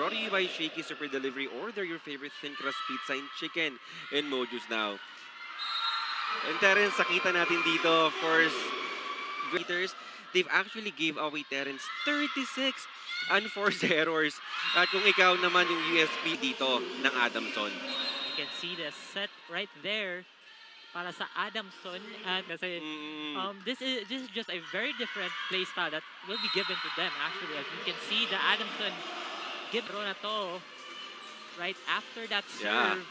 brought to you by Shaky Super Delivery. Order your favorite thin crust pizza and chicken in Mojo's now. And Terence, nakita natin dito, of course, they've actually gave away Terence 36 unforced errors. At kung ikaw naman yung USP dito ng Adamson. You can see the set right there para sa Adamson. At kasi this is just a very different play style that will be given to them actually. As you can see, the Adamson give na to right after that serve. Yeah.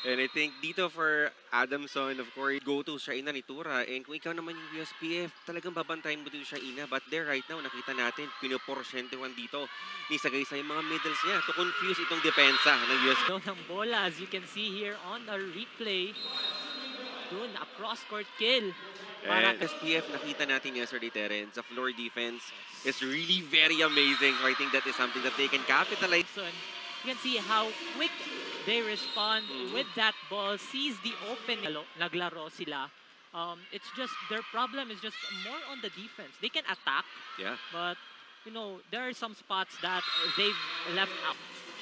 And I think dito for Adamson, of course, go to Shaina ni Tura. And kung ikaw naman yung USPF, talagang babantayin mo dito Shaina. But there right now, nakita natin, pinoporsyentewan dito ni Sagay sa yung mga middles niya to confuse itong depensa ng USPF. Doon ang bola, as you can see here on the replay. Doon, a cross-court kill. And USPF, nakita natin yesterday, Terence, the floor defense is really very amazing. So I think that is something that they can capitalize. You can see how quick they respond with that ball, sees the open, naglaro sila. It's just, their problem is just more on the defense. They can attack, but, you know, there are some spots that they've left out.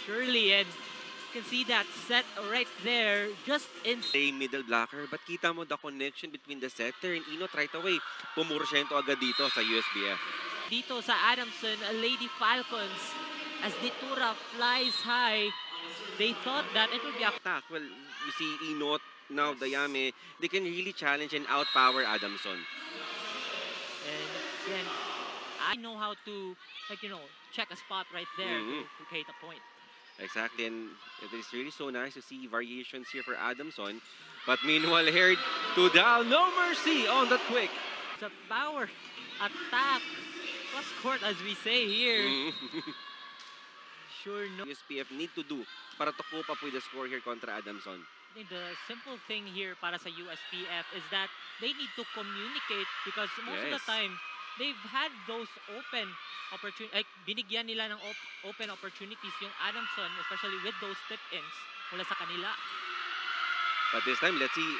Surely, and you can see that set right there, just in... middle blocker, but kita mo the connection between the setter and Inot right away. Pumurusyento agad dito sa USBF. Dito sa Adamson, Lady Falcons, as Nitura flies high, they thought that it would be attack. Well, you see Inot, now Dayame, they can really challenge and outpower Adamson. And then, I know how to, like, you know, check a spot right there to create a point. Exactly, and it is really so nice to see variations here for Adamson. But meanwhile, here to down, no mercy on that quick. It's a power attack, cross court as we say here. Sure, no. USPF need to do para to cope up with the score here contra Adamson. I think the simple thing here para sa USPF is that they need to communicate because most of the time they've had those open opportunities, like binigyan nila ng open opportunities yung Adamson, especially with those tip-ins mula sa kanila. But this time, let's see,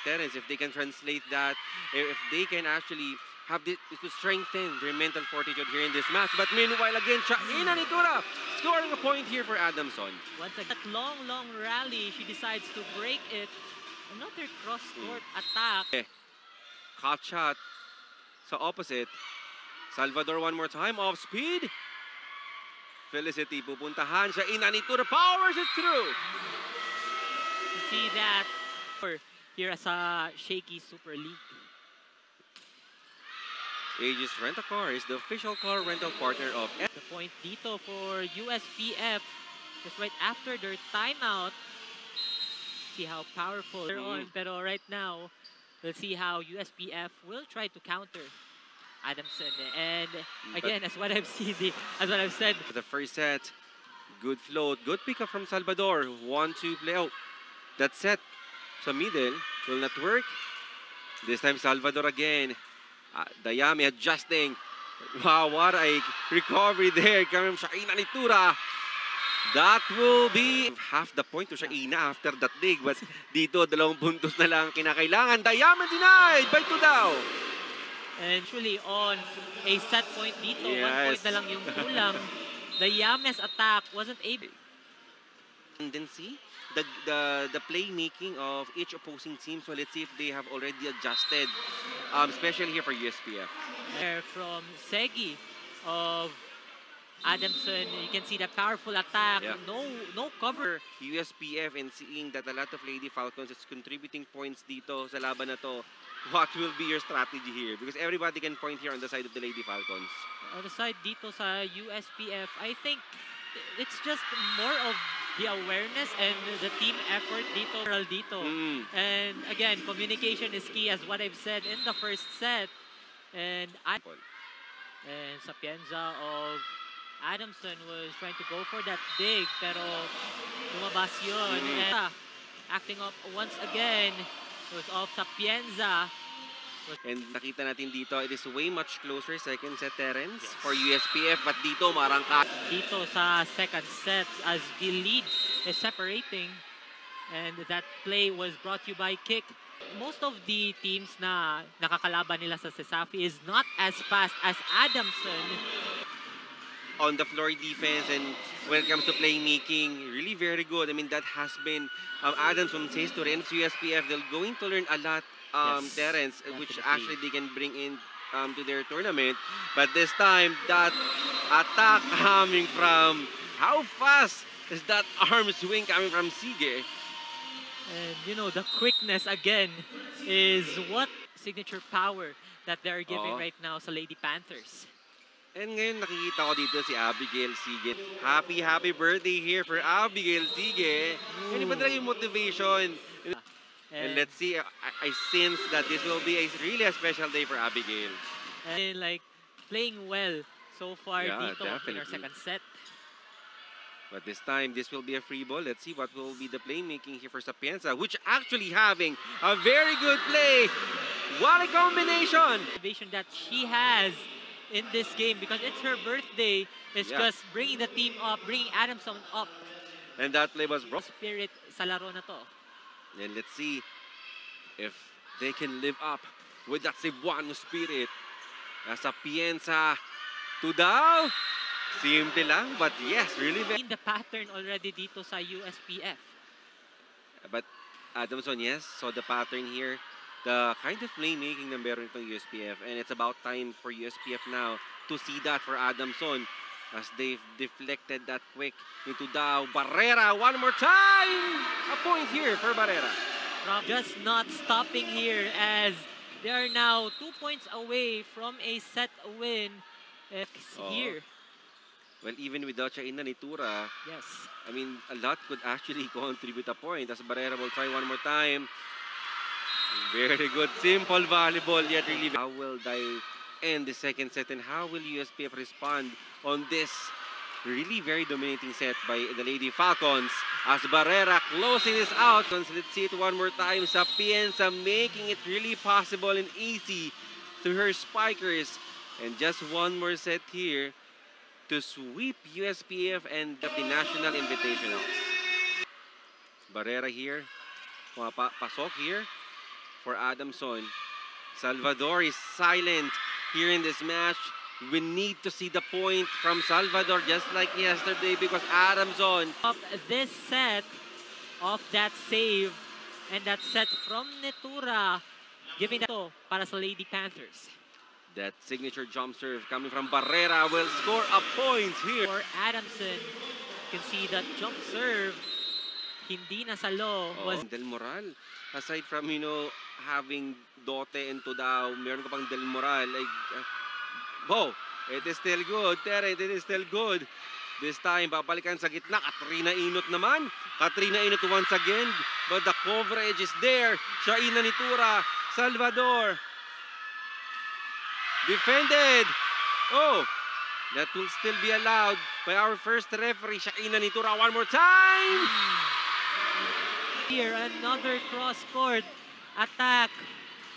Terence, if they can translate that, if they can actually have to strengthen their mental fortitude here in this match. But meanwhile, again, Shaina ni Tura scoring a point here for Adamson. Once again, that long rally, she decides to break it. Another cross-court attack. Hot shot sa opposite. Salvador one more time, off speed. Felicity pupuntahan. Shaina ni Tura powers it through. You see that here sa Shaky Super League. Aegis Rent-A-Car is the official car rental partner of... The point dito for USPF just right after their timeout. See how powerful they're on. Pero right now, we'll see how USPF will try to counter Adamson. And again, as what I've said. The first set, good float, good pickup from Salvador. 1-2 play. Oh, that set sa middle will not work. This time Salvador again. Dayame adjusting. Wow, what a recovery there coming from Shaina ni Tura. That will be half the point to Shaina after that dig. But dito, 2 puntos na lang kinakailangan. Dayame denied by Tudao. And actually on a set point dito, 1 point na lang yung kulang. Dayame's attack wasn't able. Tendency, the playmaking of each opposing team. So let's see if they have already adjusted, especially here for USPF. From Segi of Adamson, you can see the powerful attack. No cover. USPF, and seeing that a lot of Lady Falcons is contributing points dito sa laban na to. What will be your strategy here? Because everybody can point here on the side of the Lady Falcons. On the side dito sa USPF, I think it's just more of the awareness and the team effort dito. And again, communication is key as what I've said in the first set. And Sapienza of Adamson was trying to go for that dig, pero lumabas yun. And acting up once again, it was off Sapienza. And nakita natin dito, it is way much closer second set, Terence, for USPF. But dito, marangka. Dito sa second set, as the lead is separating. And that play was brought to you by Kick. Most of the teams na nakakalaban nila sa CESAFI is not as fast as Adamson. on the floor defense, and when it comes to playmaking, really very good. I mean, that has been Adams from history, and USPF, they're going to learn a lot, Yes, Terrence, which definitely. actually they can bring in to their tournament. But this time, that attack coming from, how fast is that arm swing coming from Sige? And you know, the quickness again is what signature power that they're giving Oo. right now sa Lady Panthers. And ngayon nakikita ko dito si Abigail Sige. Happy birthday here for Abigail Sige. And iba talaga yung motivation. And let's see, I sense that this will be really a special day for Abigail. and like playing well so far Yeah, dito in our definitely. second set. But this time, this will be a free ball. Let's see what will be the playmaking here for Sapienza, which actually having a very good play. What a combination! Motivation that she has in this game because it's her birthday. It's Yeah. just bringing the team up, bringing Adamson up. And that play was brought. Spirit sa laro na to. And let's see if they can live up with that Cebuano spirit. Sapienza to daw. Simple lang, but yes, really very. In the pattern already dito sa USPF. But Adamson, yes, saw the pattern here. The kind of playmaking na meron itong USPF. And it's about time for USPF now to see that for Adamson as they've deflected that quick into Dao. Barrera, one more time! A point here for Barrera. Just not stopping here as they are now 2 points away from a set win here. Well, even without Shaina Nitura, Yes. I mean, a lot could actually contribute a point as Barrera will try one more time. Very good. Simple volleyball, yet really. How will they end the second set and how will USPF respond on this really very dominating set by the Lady Falcons as Barrera closing this out. Let's see it one more time. Sapienza making it really possible and easy to her spikers. And just one more set here to sweep USPF and the National Invitationals. Barrera here. Pasok here for Adamson. Salvador is silent here in this match. We need to see the point from Salvador just like yesterday because Adamson. Up this set of that save and that set from Netura, giving that to para sa Lady Panthers. That signature jump serve coming from Barrera will score a point here. For Adamson, you can see that jump serve, hindi nasalo, was Del Moral. Aside from, having Dote and Tudao, meron ka pang Del Moral. Like, it is still good. Terence, it is still good. This time, babalikan sa gitna. Katrina Inot naman. Katrina Inot once again. But the coverage is there. Shaina Nitura. Salvador. Defended. Oh, that will still be allowed by our first referee, Shaina Nitura. One more time. here another cross-court attack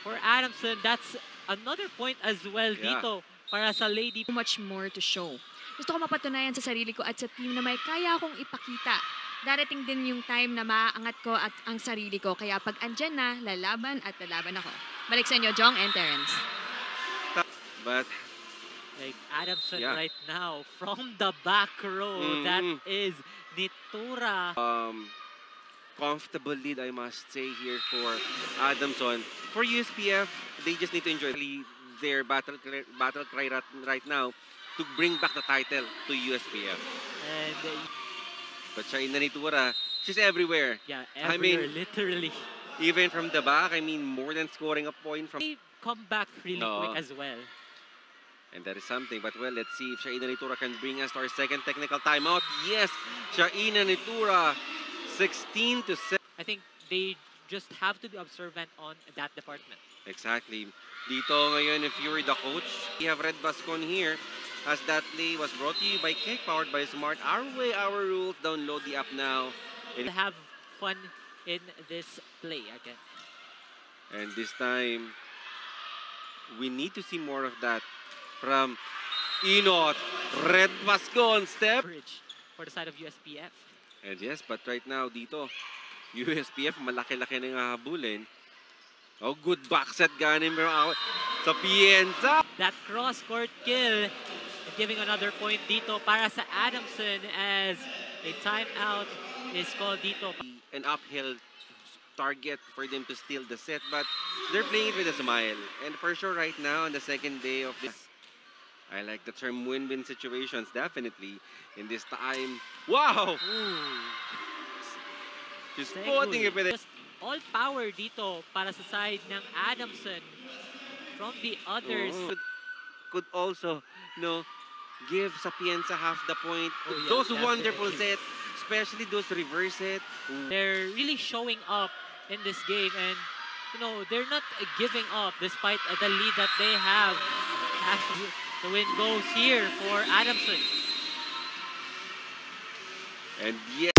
for Adamson. That's another point as well Yeah. dito para sa Lady. Much more to show. Gusto ko mapatunayan sa sarili ko at sa team na may kaya akong ipakita. Darating din yung time na maaangat ko at ang sarili ko. Kaya pag andyan na, lalaban at lalaban ako. Balik sa inyo, Jong and Terence. But Like Adamson Yeah. right now from the back row. That is Nitura. comfortable lead, I must say, here for Adamson. For USPF, they just need to enjoy their battle cry right now to bring back the title to USPF. And But Shaina Nitura, she's everywhere. yeah, I everywhere, mean- literally. Even from the back, I mean, more than scoring a point from... They come back really No. quick as well. And that is something. But well, let's see if Shaina Nitura can bring us to our second technical timeout. Yes, Shaina Nitura, 16 to 7. I think they just have to be observant on that department. Exactly. Dito ngayon, if you were the coach, we have Red Bascon here as that play was brought to you by Cake, powered by Smart. Our way, our rules. Download the app now. To have fun in this play again. And this time, we need to see more of that from Inot. Red Bascon step. Bridge for the side of USPF. And yes, but right now dito, USPF malaki-laki na yung hahabulin. Oh, good back set ganin pero sa Pienza. That cross-court kill giving another point dito para sa Adamson as a timeout is called dito. An uphill target for them to steal the set, but they're playing it with a smile. And for sure, right now, on the second day of this, I like the term win-win situations, definitely. In this time, wow! Just putting it with it. Just all power dito para sa side ng Adamson from the others. Could also, give Sapienza half the point. Oh, yeah, Those wonderful definitely. set, especially those reverse set. They're really showing up in this game, and they're not giving up despite the lead that they have. The win goes here for Adamson. And yeah.